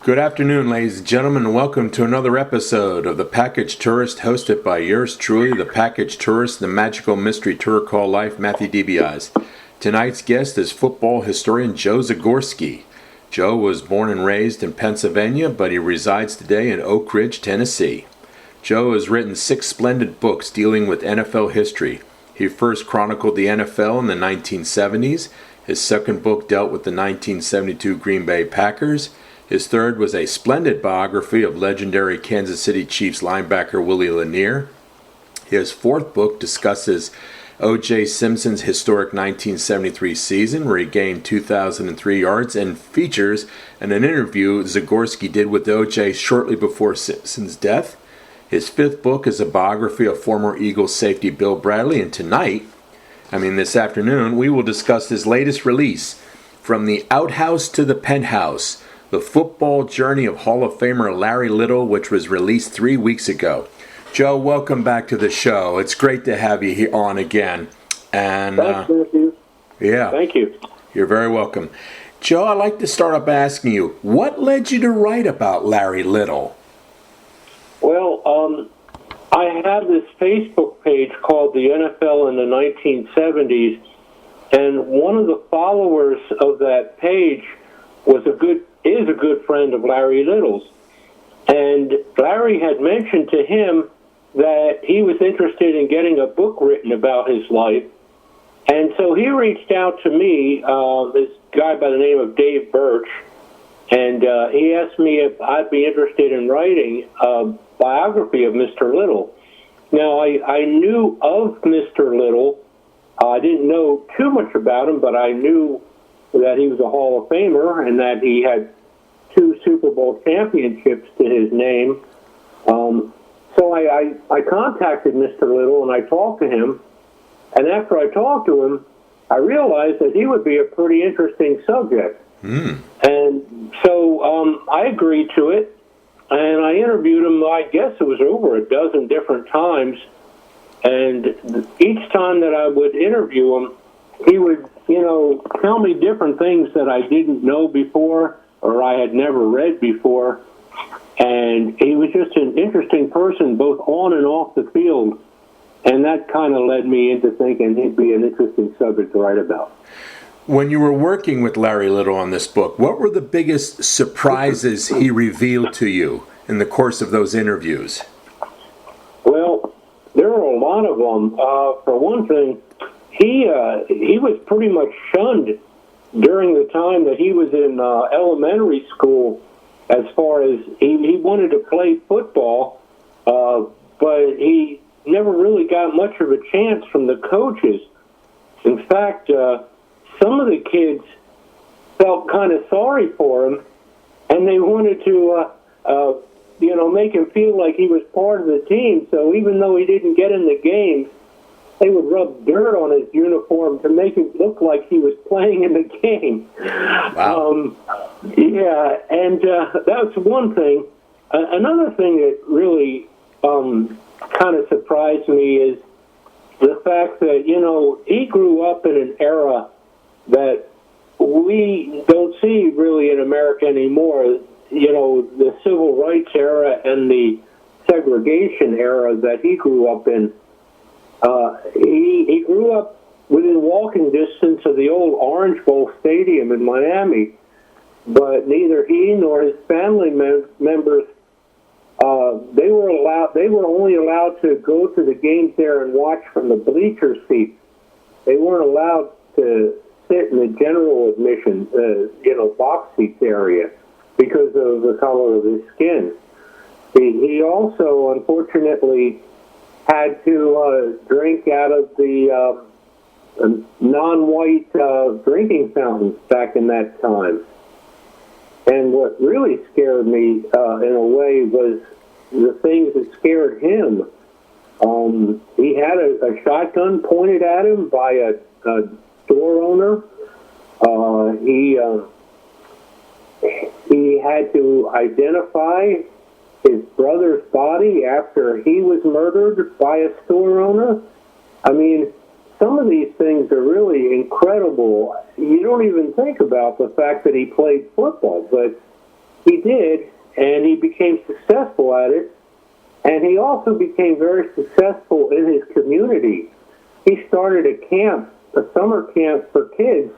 Good afternoon, ladies and gentlemen, and welcome to another episode of The Package Tourist, hosted by yours truly, The Package Tourist, the magical mystery tour called life, Matthew DiBiase. Tonight's guest is football historian Joe Zagorski. Joe was born and raised in Pennsylvania, but he resides today in Oak Ridge, Tennessee. Joe has written 6 splendid books dealing with NFL history. He first chronicled the NFL in the 1970s. His second book dealt with the 1972 Green Bay Packers. His third was a splendid biography of legendary Kansas City Chiefs linebacker Willie Lanier. His fourth book discusses O.J. Simpson's historic 1973 season, where he gained 2,003 yards, and features an interview Zagorski did with O.J. shortly before Simpson's death. His fifth book is a biography of former Eagles safety Bill Bradley, and this afternoon, we will discuss his latest release, From the Outhouse to the Penthouse, The Football Journey of Hall of Famer Larry Little, which was released 3 weeks ago. Joe, welcome back to the show. It's great to have you here on again. And thanks, Matthew. Yeah. Thank you. You're very welcome. Joe, I'd like to start up asking you, what led you to write about Larry Little? Well, I have this Facebook page called the NFL in the 1970s, and one of the followers of that page is a good friend of Larry Little's. And Larry had mentioned to him that he was interested in getting a book written about his life. And so he reached out to me, this guy by the name of Dave Birch, and he asked me if I'd be interested in writing a biography of Mr. Little. Now, I knew of Mr. Little. I didn't know too much about him, but I knew that he was a Hall of Famer and that he had 2 Super Bowl championships to his name. So I contacted Mr. Little and I talked to him. And after I talked to him, I realized that he would be a pretty interesting subject. And so I agreed to it. And I interviewed him, I guess it was over a dozen different times. And each time that I would interview him, he would, tell me different things that I didn't know before or I had never read before. And he was just an interesting person, both on and off the field. And that kind of led me into thinking he'd be an interesting subject to write about. When you were working with Larry Little on this book, what were the biggest surprises he revealed to you in the course of those interviews? Well, there were a lot of them. For one thing, he was pretty much shunned during the time that he was in elementary school, as far as he wanted to play football, but he never really got much of a chance from the coaches. In fact, some of the kids felt kind of sorry for him, and they wanted to, make him feel like he was part of the team. So even though he didn't get in the games, they would rub dirt on his uniform to make it look like he was playing in the game. Wow. And that's one thing. Another thing that really kind of surprised me is the fact that, he grew up in an era that we don't see really in America anymore. The civil rights era and the segregation era that he grew up in. He grew up within walking distance of the old Orange Bowl Stadium in Miami, but neither he nor his family members they were only allowed to go to the games there and watch from the bleacher seats. They weren't allowed to sit in the general admission, box seats area because of the color of his skin. He also, unfortunately, had to drink out of the non-white drinking fountains back in that time. And what really scared me, in a way, was the things that scared him. He had a shotgun pointed at him by a store owner. He had to identify his brother's body after he was murdered by a store owner. Some of these things are really incredible. You don't even think about the fact that he played football, but he did, and he became successful at it. And he also became very successful in his community. He started a summer camp for kids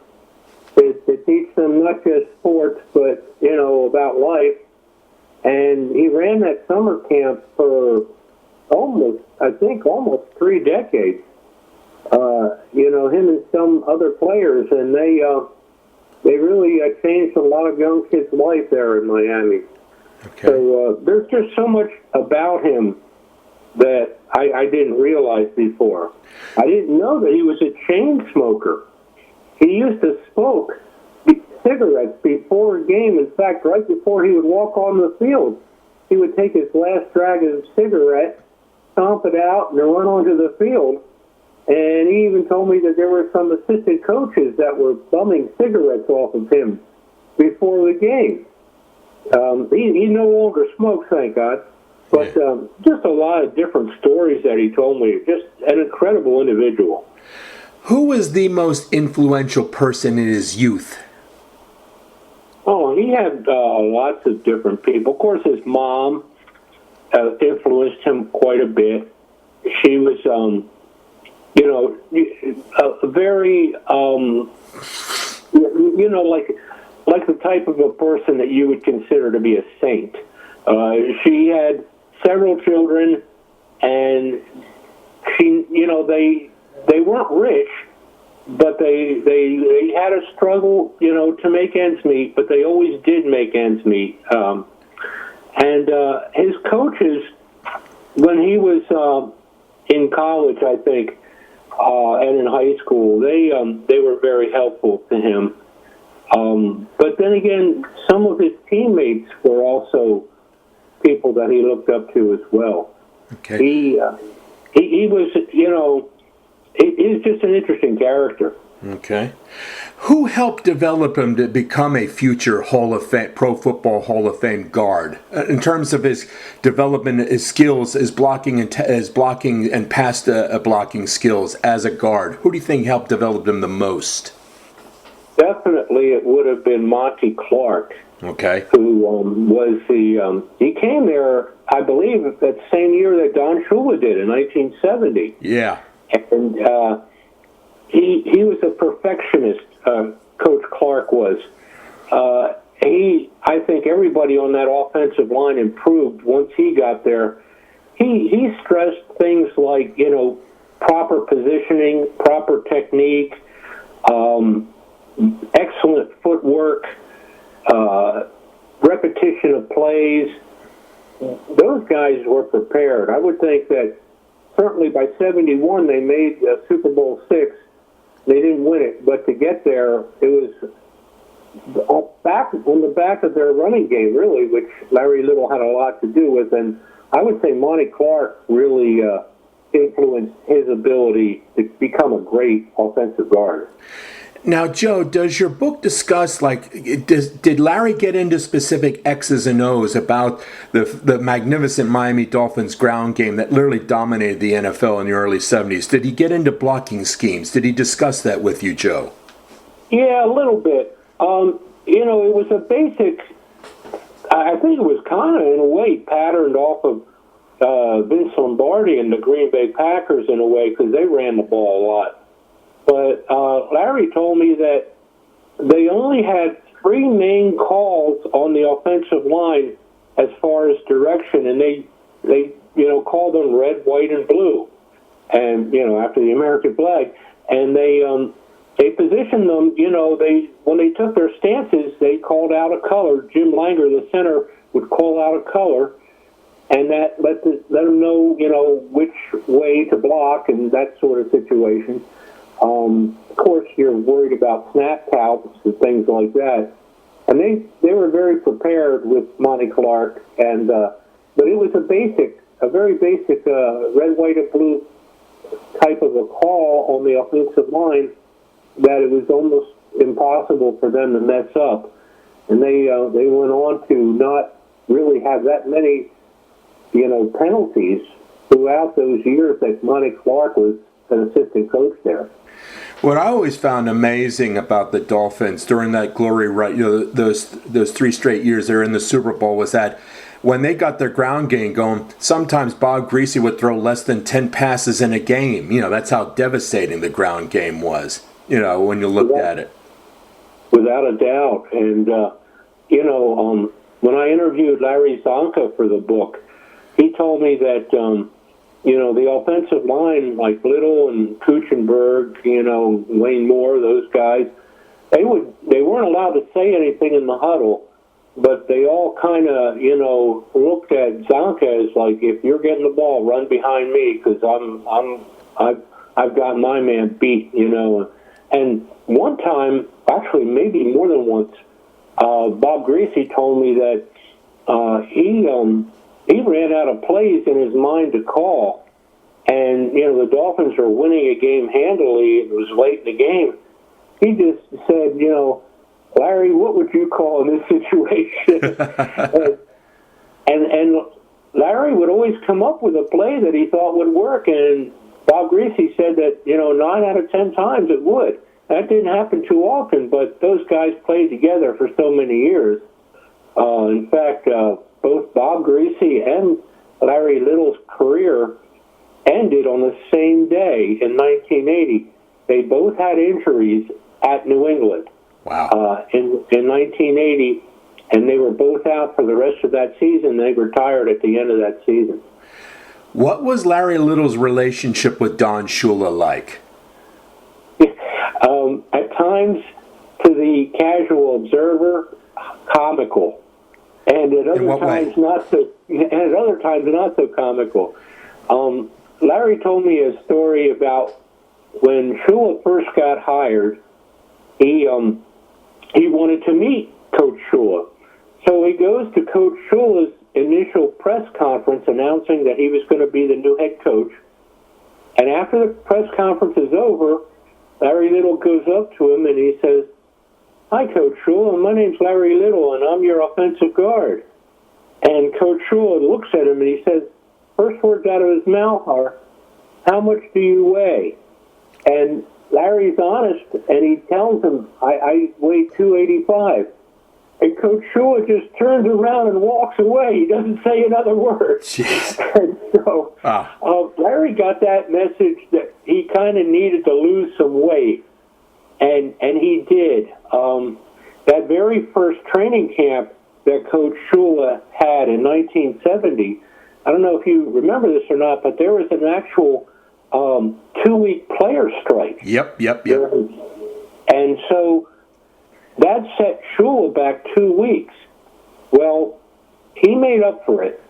to teach them not just sports, but, about life. And he ran that summer camp for almost 3 decades. Him and some other players, and they really changed a lot of young kids' life there in Miami. Okay. So there's just so much about him that I didn't realize before. I didn't know that he was a chain smoker. He used to smoke cigarettes before a game. In fact, right before he would walk on the field, he would take his last drag of cigarette, stomp it out, and then run onto the field. And he even told me that there were some assistant coaches that were bumming cigarettes off of him before the game. He no longer smokes, thank God. But just a lot of different stories that he told me. Just an incredible individual. Who was the most influential person in his youth? Oh, he had lots of different people. Of course, his mom influenced him quite a bit. She was, a very, like the type of a person that you would consider to be a saint. She had several children, and she, they weren't rich, but they had a struggle, to make ends meet, but they always did make ends meet. And his coaches, when he was in college, I think, and in high school, they were very helpful to him. But then again, some of his teammates were also people that he looked up to as well. Okay. He was, he's just an interesting character. Okay. Who helped develop him to become a future Hall of Fame, Pro Football Hall of Fame guard? In terms of his development, his skills, his blocking and past blocking skills as a guard, who do you think helped develop him the most? Definitely, it would have been Monty Clark. Okay. Who was he came there, I believe, that same year that Don Shula did in 1970. Yeah. And he was a perfectionist, Coach Clark was. I think everybody on that offensive line improved once he got there. He stressed things like, proper positioning, proper technique, excellent footwork, repetition of plays. Those guys were prepared. I would think that certainly by 71 they made Super Bowl VI. They didn't win it, but to get there, it was on the back of their running game, really, which Larry Little had a lot to do with. And I would say Monty Clark really influenced his ability to become a great offensive guard. Now, Joe, does your book discuss, did Larry get into specific X's and O's about the magnificent Miami Dolphins ground game that literally dominated the NFL in the early 70s? Did he get into blocking schemes? Did he discuss that with you, Joe? Yeah, a little bit. It was a basic, I think it was kind of, in a way, patterned off of Vince Lombardi and the Green Bay Packers in a way, because they ran the ball a lot. But Larry told me that they only had 3 main calls on the offensive line as far as direction, and they called them red, white, and blue, and after the American flag, and they positioned them. When they took their stances, they called out a color. Jim Langer, the center, would call out a color, and that let them know which way to block and that sort of situation. Of course, you're worried about snap counts and things like that. And they were very prepared with Monty Clark, and but it was a very basic red, white, and blue type of a call on the offensive line that it was almost impossible for them to mess up. And they went on to not really have that many penalties throughout those years that Monty Clark was an assistant coach there. What I always found amazing about the Dolphins during that glory run, those 3 straight years they were in the Super Bowl, was that when they got their ground game going, sometimes Bob Greasy would throw less than 10 passes in a game. That's how devastating the ground game was, when you looked at it. Without a doubt. And, when I interviewed Larry Zonka for the book, he told me that, the offensive line, like Little and Kuchenberg, Wayne Moore, those guys, they weren't allowed to say anything in the huddle, but they all kind of, looked at Zonka as like, if you're getting the ball, run behind me because I've got my man beat, And one time, actually maybe more than once, Bob Greasy told me that he ran out of plays in his mind to call, and the Dolphins were winning a game handily. It was late in the game. He just said, Larry, what would you call in this situation? and Larry would always come up with a play that he thought would work, and Bob Greasy said that 9 out of 10 times it would. That didn't happen too often, but those guys played together for so many years. In fact, both Bob Greasy and Larry Little's career ended on the same day in 1980. They both had injuries at New England. Wow. In 1980, and they were both out for the rest of that season. They retired at the end of that season. What was Larry Little's relationship with Don Shula like? At times, to the casual observer, comical, and at other times not so. And at other times not so comical. Larry told me a story about when Shula first got hired. He wanted to meet Coach Shula, so he goes to Coach Shula's initial press conference announcing that he was going to be the new head coach. And after the press conference is over, Larry Little goes up to him and he says, "Hi, Coach Shula, my name's Larry Little, and I'm your offensive guard." And Coach Shula looks at him and he says, first words out of his mouth are, "How much do you weigh?" And Larry's honest, and he tells him, I weigh 285. And Coach Shula just turns around and walks away. He doesn't say another word. Jeez. And so Larry got that message that he kind of needed to lose some weight, and he did. That very first training camp that Coach Shula had in 1970, I don't know if you remember this or not, but there was an actual 2-week player strike. Yep. And so that set Shula back 2 weeks. Well, he made up for it.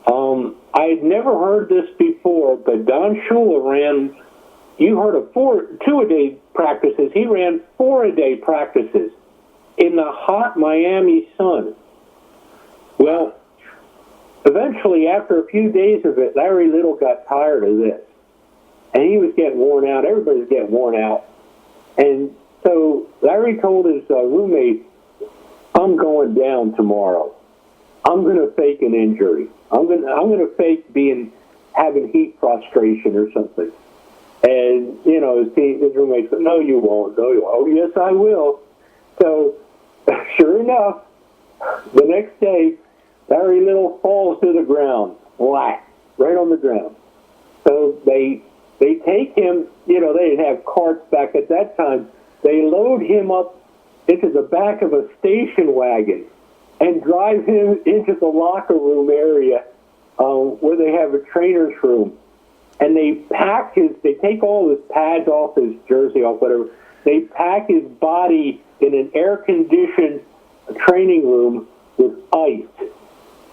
I had never heard this before, but Don Shula ran, you heard of 2-a-day practices. He ran 4-a-day practices in the hot Miami sun. Well, eventually, after a few days of it, Larry Little got tired of this. And he was getting worn out. Everybody was getting worn out. And so Larry told his roommate, "I'm going down tomorrow. I'm going to fake an injury. I'm going to fake having heat frustration or something." And his roommate said, "No, you won't. No, you won't." "Oh, yes, I will." So sure enough, the next day, Larry Little falls to the ground, flat, right on the ground. So they take him, they didn't have carts back at that time. They load him up into the back of a station wagon and drive him into the locker room area where they have a trainer's room. And they take all his pads off, his jersey off, whatever. They pack his body in an air-conditioned training room with ice.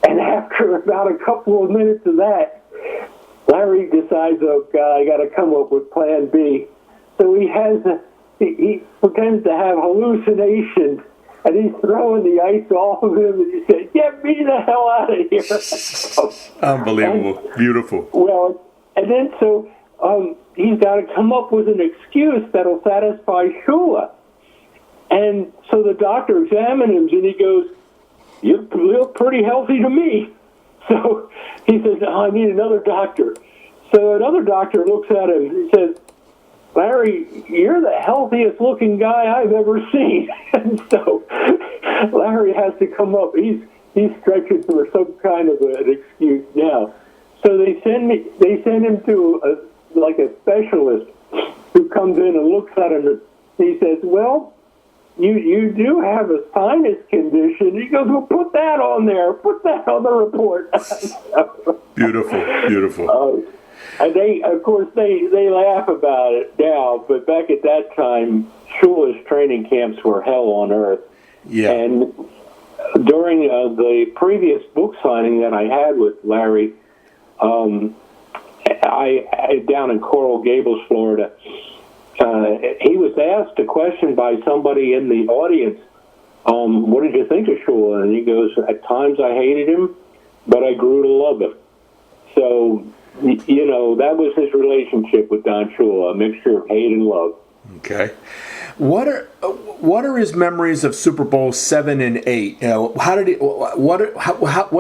And after about a couple of minutes of that, Larry decides, "Oh God, I got to come up with Plan B." So he pretends to have hallucinations, and he's throwing the ice off of him, and he says, "Get me the hell out of here!" Unbelievable, beautiful. Well, and then he's got to come up with an excuse that'll satisfy Shula, and so the doctor examines him, and he goes, "You look pretty healthy to me." So he says, "I need another doctor." So another doctor looks at him and he says, Larry, you're the healthiest looking guy I've ever seen. And so Larry has to come up. He's stretching for some kind of an excuse now. So they send him to a specialist who comes in and looks at him. And he says, "Well, you do have a sinus condition." He goes, "Well, put that on there. Put that on the report." Beautiful. And they laugh about it now, but back at that time, Shula's training camps were hell on earth. Yeah. And during the previous book signing that I had with Larry, I down in Coral Gables, Florida, he was asked a question by somebody in the audience, "What did you think of Shula?" And he goes, "At times I hated him, but I grew to love him." So, that was his relationship with Don Shula, a mixture of hate and love. Okay. What are his memories of Super Bowl 7 and 8? What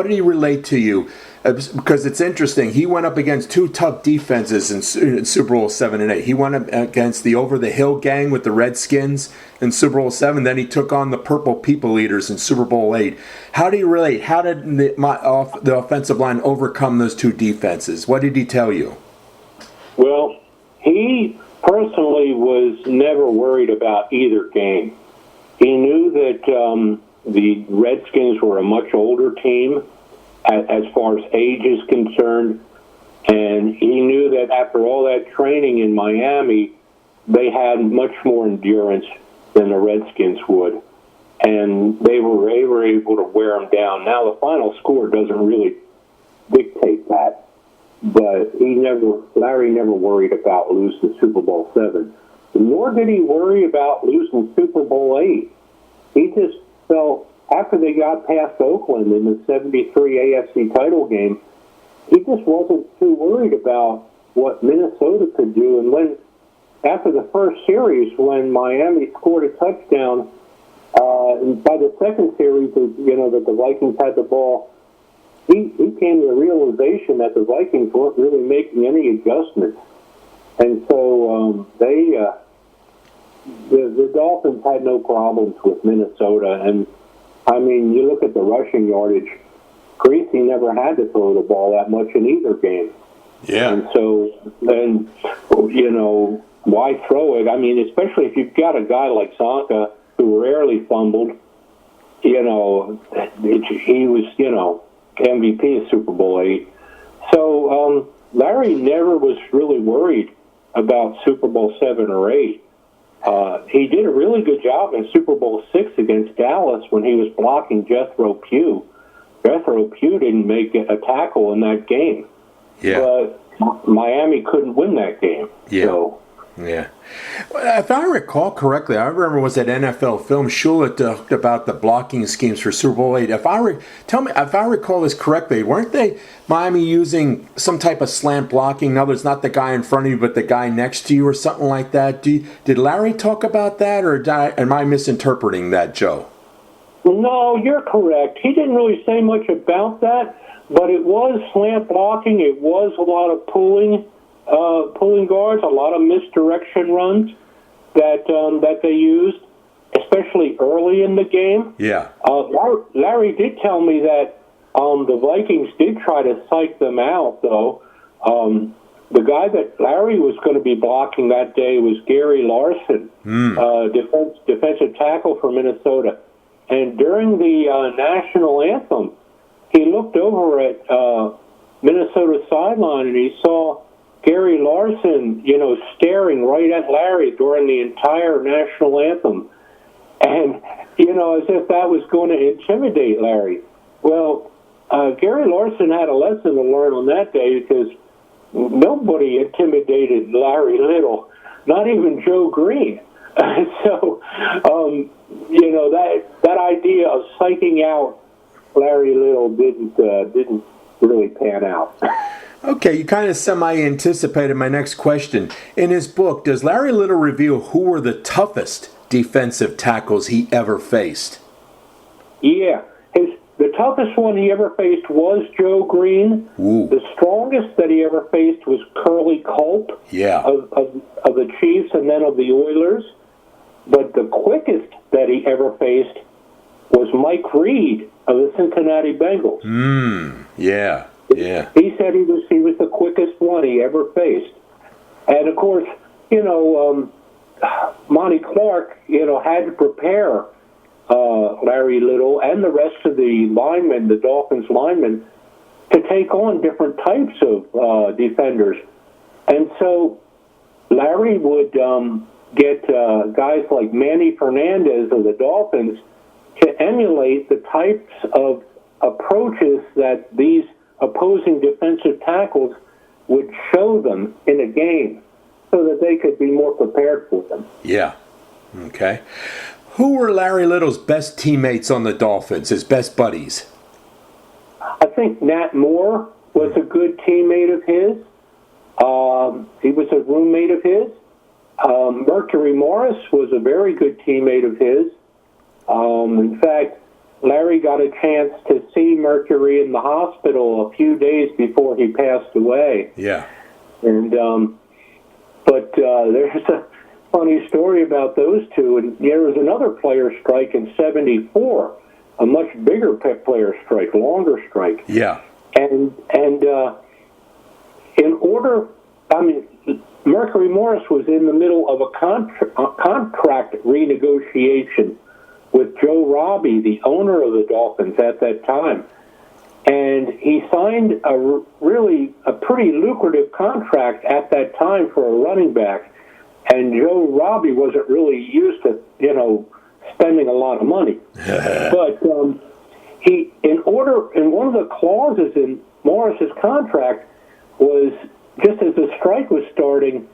did he relate to you? Because it's interesting. He went up against two tough defenses in Super Bowl 7 and 8. He went up against the Over the Hill gang with the Redskins in Super Bowl 7. Then he took on the Purple People Eaters in Super Bowl 8. How do you relate? How did the offensive line overcome those two defenses? What did he tell you? Well, he personally was never worried about either game. He knew that the Redskins were a much older team as far as age is concerned, and he knew that after all that training in Miami, they had much more endurance than the Redskins would, and they were able to wear them down. Now, the final score doesn't really dictate that, but Larry never worried about losing Super Bowl 7, nor did he worry about losing Super Bowl 8. He just felt, after they got past Oakland in the 73 AFC title game, he just wasn't too worried about what Minnesota could do. And after the first series, when Miami scored a touchdown, by the second series, that the Vikings had the ball, he came to the realization that the Vikings weren't really making any adjustments. And so the Dolphins had no problems with Minnesota. And, I mean, you look at the rushing yardage, Greasy never had to throw the ball that much in either game. Yeah. And so, why throw it? I mean, especially if you've got a guy like Zonka who rarely fumbled, he was, MVP of Super Bowl 8. So Larry never was really worried about Super Bowl 7 or 8. He did a really good job in Super Bowl 6 against Dallas when he was blocking Jethro Pugh. Jethro Pugh didn't make a tackle in that game. Yeah. But Miami couldn't win that game. Yeah. So, yeah. If I recall correctly, I remember it was at NFL Film, Shula talked about the blocking schemes for Super Bowl 8. If I recall this correctly, weren't they, Miami, using some type of slant blocking? In other words, not the guy in front of you, but the guy next to you or something like that? Did Larry talk about that, or am I misinterpreting that, Joe? No, you're correct. He didn't really say much about that, but it was slant blocking. It was a lot of pulling guards, a lot of misdirection runs that they used, especially early in the game. Yeah. Larry did tell me that the Vikings did try to psych them out, though. The guy that Larry was going to be blocking that day was Gary Larson, defensive tackle for Minnesota. And during the national anthem, he looked over at Minnesota's sideline and he saw Gary Larson, staring right at Larry during the entire national anthem. And, as if that was going to intimidate Larry. Well, Gary Larson had a lesson to learn on that day because nobody intimidated Larry Little, not even Joe Green. So, that idea of psyching out Larry Little didn't really pan out. Okay, you kind of semi-anticipated my next question. In his book, does Larry Little reveal who were the toughest defensive tackles he ever faced? Yeah. The toughest one he ever faced was Joe Green. Ooh. The strongest that he ever faced was Curly Culp of the Chiefs and then of the Oilers. But the quickest that he ever faced was Mike Reed of the Cincinnati Bengals. Yeah. He said he was the quickest one he ever faced. And, of course, Monty Clark, had to prepare Larry Little and the rest of the linemen, the Dolphins linemen, to take on different types of defenders. And so Larry would get guys like Manny Fernandez of the Dolphins to emulate the types of approaches that these opposing defensive tackles would show them in a game so that they could be more prepared for them. Yeah. Okay. Who were Larry Little's best teammates on the Dolphins, his best buddies? I think Nat Moore was a good teammate of his. He was a roommate of his. Mercury Morris was a very good teammate of his. In fact, Larry got a chance to see Mercury in the hospital a few days before he passed away. Yeah. And but there's a funny story about those two. And there was another player strike in '74, a much bigger player strike, longer strike. Yeah. And in order, Mercury Morris was in the middle of a contract renegotiation with Joe Robbie, the owner of the Dolphins at that time. And he signed a pretty lucrative contract at that time for a running back. And Joe Robbie wasn't really used to, spending a lot of money. But in one of the clauses in Morris's contract was, just as the strike was starting,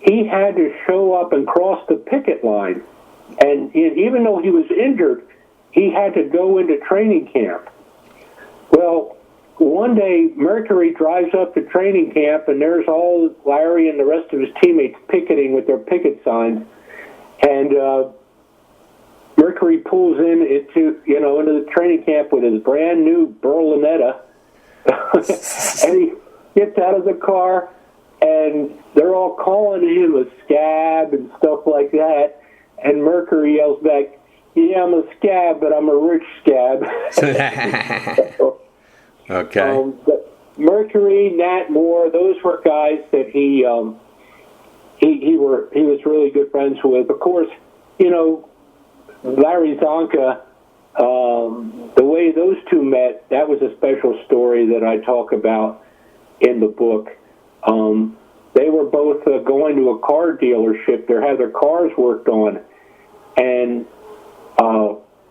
he had to show up and cross the picket line. And even though he was injured, he had to go into training camp. Well, one day, Mercury drives up to training camp, and there's all Larry and the rest of his teammates picketing with their picket signs. And Mercury pulls into the training camp with his brand new Berlinetta, and he gets out of the car, and they're all calling him a scab and stuff like that. And Mercury yells back, "Yeah, I'm a scab, but I'm a rich scab." Okay. But Mercury, Nat Moore, those were guys that he was really good friends with. Of course, Larry Zonka, the way those two met, that was a special story that I talk about in the book. They were both going to a car dealership. They had their cars worked on, and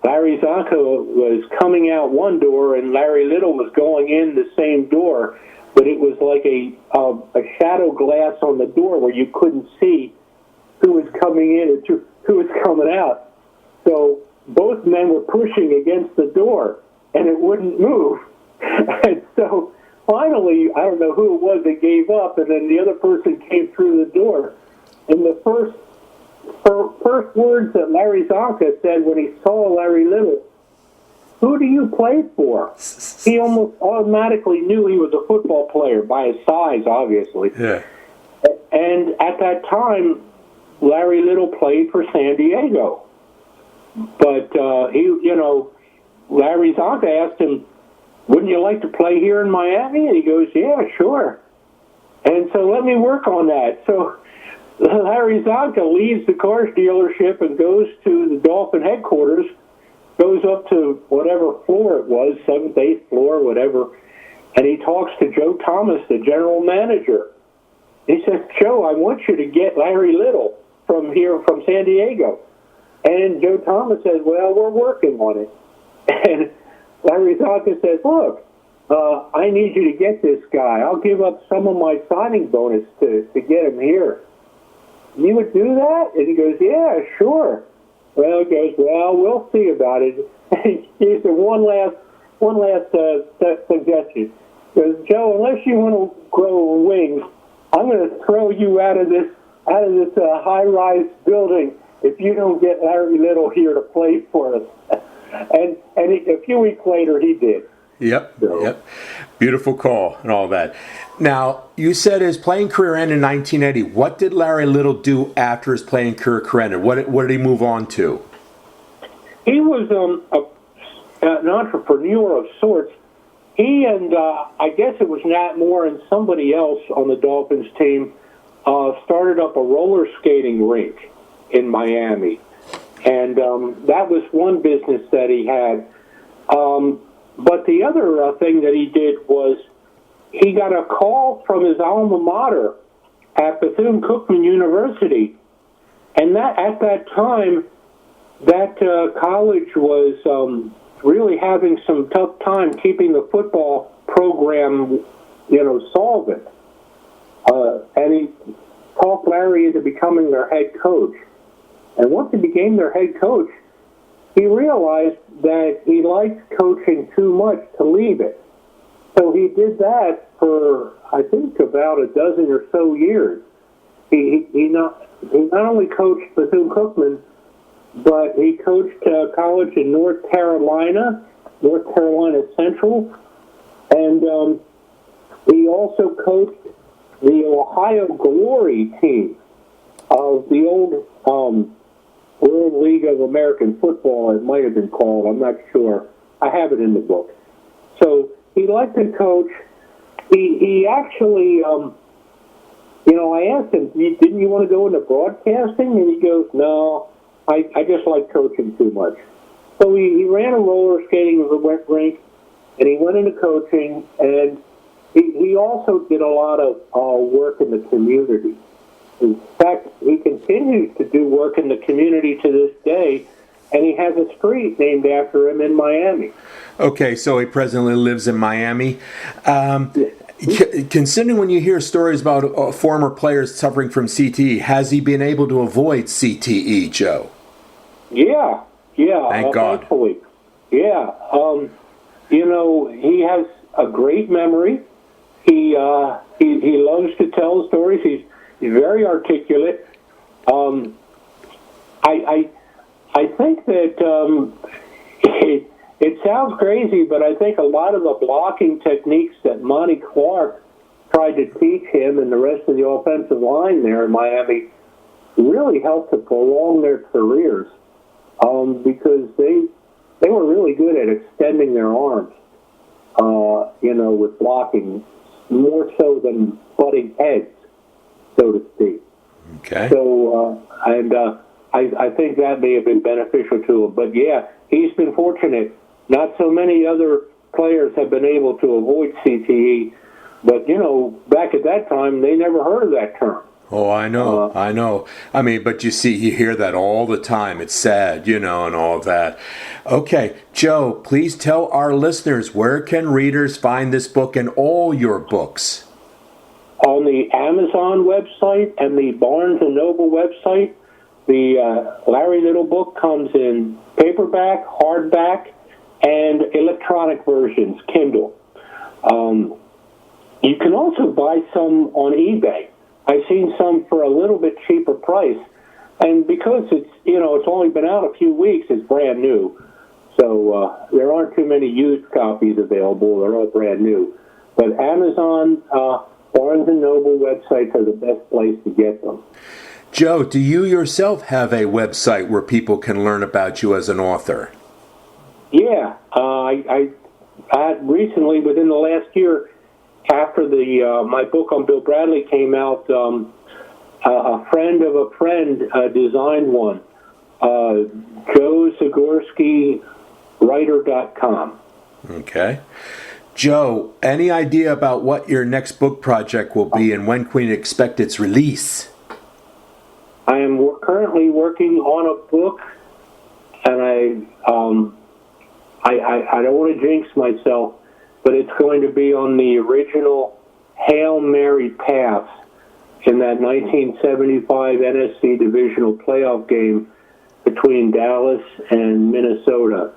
Larry Zonka was coming out one door, and Larry Little was going in the same door, but it was like a shadow glass on the door where you couldn't see who was coming in and who was coming out. So both men were pushing against the door, and it wouldn't move. And so finally, I don't know who it was that gave up, and then the other person came through the door. And the first words that Larry Zonka said when he saw Larry Little, "Who do you play for?" He almost automatically knew he was a football player by his size, obviously. Yeah. And at that time, Larry Little played for San Diego. But Larry Zonka asked him, "Wouldn't you like to play here in Miami?" And he goes, "Yeah, sure." And so let me work on that. So Larry Zonka leaves the cars dealership and goes to the Dolphin headquarters, goes up to whatever floor it was, 7th, 8th floor, whatever, and he talks to Joe Thomas, the general manager. He says, "Joe, I want you to get Larry Little from San Diego." And Joe Thomas says, "Well, we're working on it." And Larry Zonka says, "Look, I need you to get this guy. I'll give up some of my signing bonus to get him here." "You would do that?" And he goes, "Yeah, sure." Well, he goes, "Well, we'll see about it." And he said, one last suggestion. He goes, "Joe, unless you want to grow wings, I'm going to throw you out of this high-rise building if you don't get Larry Little here to play for us." a few weeks later, he did. Yep, So. yep. Beautiful call and all that. Now, you said his playing career ended in 1980. What did Larry Little do after his playing career ended? What did he move on to? He was an entrepreneur of sorts. He and I guess it was Nat Moore and somebody else on the Dolphins team started up a roller skating rink in Miami. And that was one business that he had. But the other thing that he did was he got a call from his alma mater at Bethune-Cookman University. And that at that time, that college was really having some tough time keeping the football program, solvent. And he talked Larry into becoming their head coach. And once he became their head coach, he realized that he liked coaching too much to leave it. So he did that for, I think, about a dozen or so years. He not only coached Bethune-Cookman, but he coached college in North Carolina Central, and he also coached the Ohio Glory team of the old World League of American Football, it might have been called. I'm not sure. I have it in the book. So he liked to coach. He actually, I asked him, didn't you want to go into broadcasting? And he goes, no, I just like coaching too much. So he ran a roller skating rink, and he went into coaching, and he also did a lot of work in the community. In fact, he continues to do work in the community to this day, and he has a street named after him in Miami. Okay, so he presently lives in Miami. Considering when you hear stories about former players suffering from CTE, has he been able to avoid CTE, Joe? Yeah. Thank God. Thankfully. Yeah. He has a great memory. He loves to tell stories. He's very articulate. I think that it sounds crazy, but I think a lot of the blocking techniques that Monty Clark tried to teach him and the rest of the offensive line there in Miami really helped to prolong their careers because they were really good at extending their arms, with blocking, more so than butting heads, so to speak. Okay. So, I think that may have been beneficial to him. But, yeah, he's been fortunate. Not so many other players have been able to avoid CTE. But, back at that time, they never heard of that term. Oh, I know. I mean, but you see, you hear that all the time. It's sad, and all that. Okay, Joe, please tell our listeners, where can readers find this book and all your books? On the Amazon website and the Barnes & Noble website. The Larry Little book comes in paperback, hardback, and electronic versions, Kindle. You can also buy some on eBay. I've seen some for a little bit cheaper price. And because it's only been out a few weeks, it's brand new. So there aren't too many used copies available. They're all brand new. But Amazon, Barnes & Noble websites are the best place to get them. Joe, do you yourself have a website where people can learn about you as an author? Yeah. I had recently, within the last year, after my book on Bill Bradley came out, a friend of a friend designed one. Joe Zagorski, writer.com. Okay. Joe, any idea about what your next book project will be and when can we expect its release? I am currently working on a book, and I don't want to jinx myself, but it's going to be on the original Hail Mary pass in that 1975 NFC divisional playoff game between Dallas and Minnesota.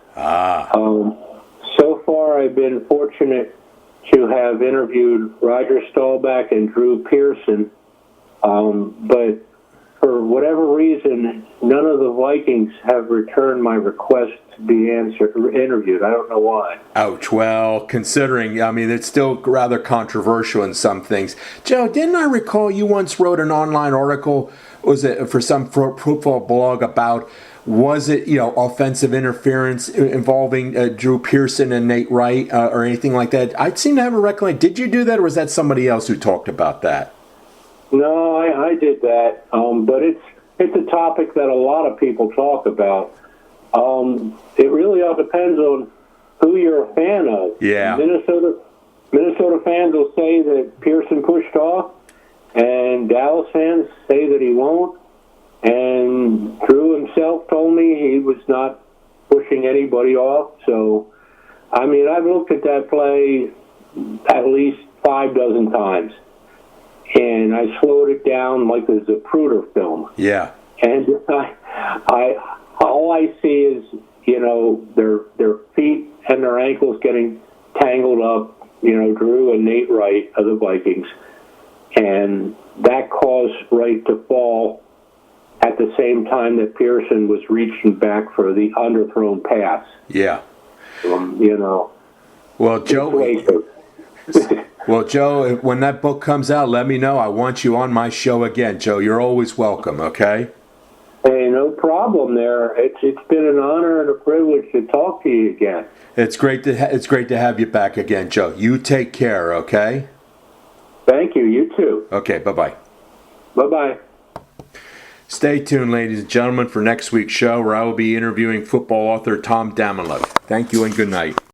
So far, I've been fortunate to have interviewed Roger Staubach and Drew Pearson, but for whatever reason, none of the Vikings have returned my request to be interviewed. I don't know why. Ouch. Well, considering, I mean, it's still rather controversial in some things. Joe, didn't I recall you once wrote an online article, was it for some football blog about, was it, offensive interference involving Drew Pearson and Nate Wright or anything like that? I seem to have a recollection. Did you do that, or was that somebody else who talked about that? No, I did that, but it's a topic that a lot of people talk about. It really all depends on who you're a fan of. Yeah. Minnesota fans will say that Pearson pushed off, and Dallas fans say that he won't. And Drew himself told me he was not pushing anybody off. So, I mean, I've looked at that play at least 6 times. And I slowed it down like it was a Pruder film. Yeah. And all I see is, their feet and their ankles getting tangled up, Drew and Nate Wright of the Vikings. And that caused Wright to fall at the same time that Pearson was reaching back for the underthrown pass. Yeah. Well, Joe... Well, Joe, when that book comes out, let me know. I want you on my show again, Joe. You're always welcome, okay? Hey, no problem there. It's been an honor and a privilege to talk to you again. It's great to have you back again, Joe. You take care, okay? Thank you. You too. Okay, bye-bye. Bye-bye. Stay tuned, ladies and gentlemen, for next week's show where I will be interviewing football author Tom Damalow. Thank you and good night.